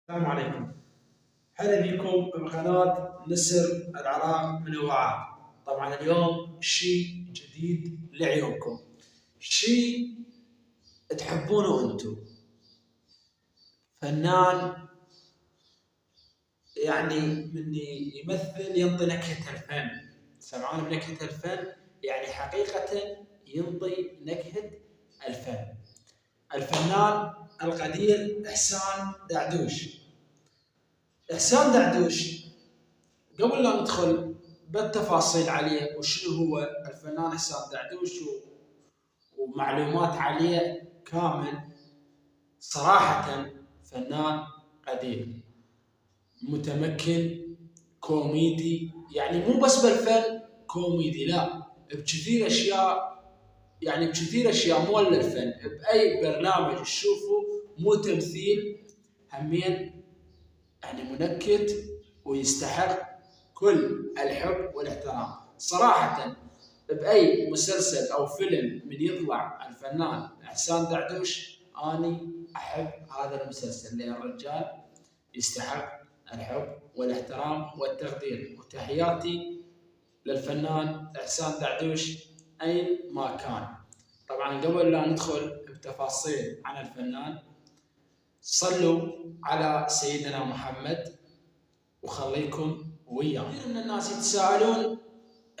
السلام عليكم. هلا بكم بقناة نسر العراق منوعات. طبعا اليوم شيء جديد لعيونكم، شيء تحبونه انتم. فنان يعني من يمثل ينطي نكهة الفن. سمعان بنكهة الفن؟ يعني حقيقة ينطي نكهة الفن. الفنان القدير إحسان دعدوش. إحسان دعدوش قبل لا ندخل بالتفاصيل عليه وشنو هو الفنان إحسان دعدوش ومعلومات عليه كامل، صراحة فنان قدير متمكن كوميدي، يعني مو بس بالفن كوميدي، لا بكثير أشياء، يعني بكثير أشياء مو للفن، بأي برنامج تشوفه مو تمثيل همين، يعني منكت ويستحق كل الحب والاحترام. صراحة بأي مسلسل أو فيلم من يطلع الفنان إحسان دعدوش أني أحب هذا المسلسل، لأن الرجال يستحق الحب والاحترام والتقدير. وتحياتي للفنان إحسان دعدوش أين ما كان. طبعا قبل لا ندخل بتفاصيل عن الفنان، صلوا على سيدنا محمد وخليكم وياه. كثير من الناس يتساءلون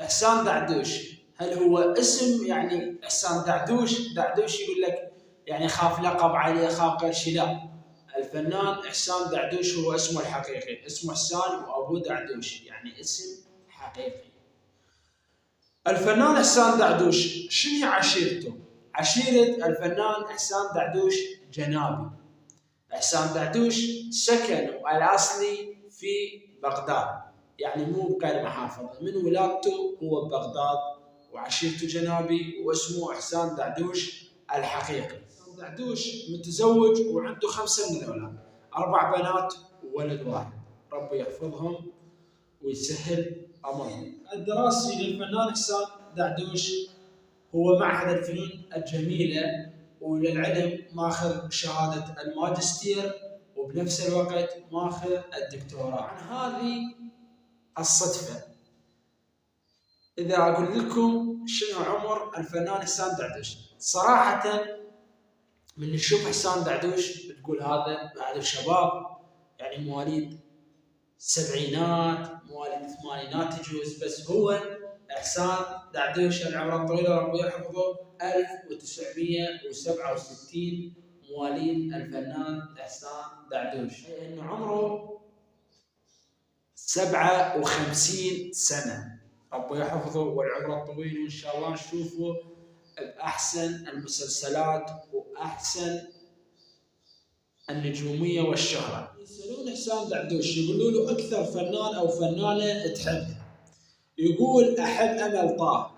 إحسان دعدوش هل هو اسم، يعني إحسان دعدوش، دعدوش يقول لك يعني خاف لقب عليه، خاف قرشي. لا، الفنان إحسان دعدوش هو اسمه الحقيقي، اسمه إحسان وأبوه دعدوش، يعني اسم حقيقي. الفنان إحسان دعدوش شنو عشيرته؟ عشيرة الفنان إحسان دعدوش جنابي. إحسان دعدوش سكنه الأصلي في بغداد، يعني مو بغير محافظة، من ولادته هو ببغداد وعشيرته جنابي، واسمه إحسان دعدوش الحقيقي. إحسان دعدوش متزوج وعنده 5 من الأولاد، 4 بنات وولد واحد، ربي يحفظهم ويسهل أمرهم. الدراسي للفنان إحسان دعدوش هو معهد الفنون الجميلة، وللعلم ماخذ شهادة الماجستير وبنفس الوقت ماخذ الدكتوراه. عن هذه الصدفة إذا أقول لكم شنو عمر الفنان إحسان دعدوش، صراحة من نشوف إحسان دعدوش بتقول هذا شباب، يعني مواليد السبعينات، مواليد الثمانينات يجوز، بس هو إحسان دعدوش العمر الطويل ربي يحفظه 1967 مواليد الفنان إحسان دعدوش، أي إنه عمره 57 سنة، ربي يحفظه والعمر الطويل، وإن شاء الله نشوفه بأحسن المسلسلات وأحسن النجومية والشهرة. يسألون إحسان دعدوش يقولوا له أكثر فنان أو فنانة تحبها، يقول أحب أمل طه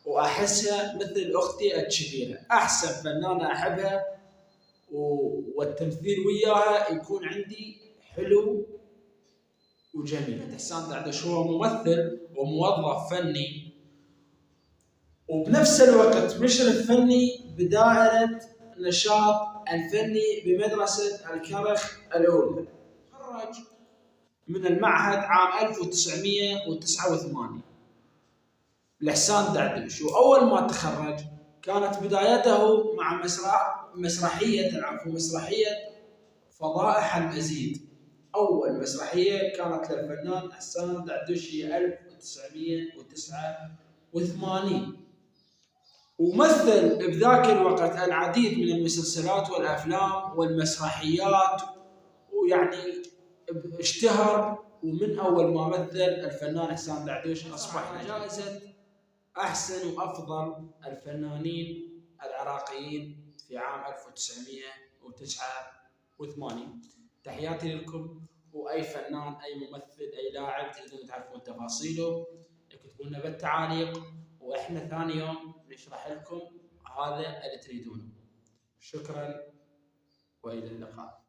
وأحسها مثل أختي الكبيرة، أحسن فنانة أحبها والتمثيل وياها يكون عندي حلو وجميل. إحسان دعدوش هو ممثل وموظف فني، وبنفس الوقت مشرف فني بدائرة نشاط الفني بمدرسة الكرخ الأولى. تخرج من المعهد عام 1989 لإحسان دعدوش، وأول ما تخرج كانت بدايته مع مسرحية فضائح المزيد. أول مسرحية كانت للفنان إحسان دعدوش هي 1989، ومثل بذاك الوقت العديد من المسلسلات والأفلام والمسرحيات، ويعني اشتهر. ومن أول ما مثل الفنان إحسان دعدوش أصبح جائزة أحسن وأفضل الفنانين العراقيين في عام 1989. تحياتي لكم، وأي فنان، أي ممثل، أي لاعب تريدون تعرفون تفاصيله اكتبوا لنا بالتعاليق، وإحنا ثاني يوم نشرح لكم هذا اللي تريدونه. شكرا وإلى اللقاء.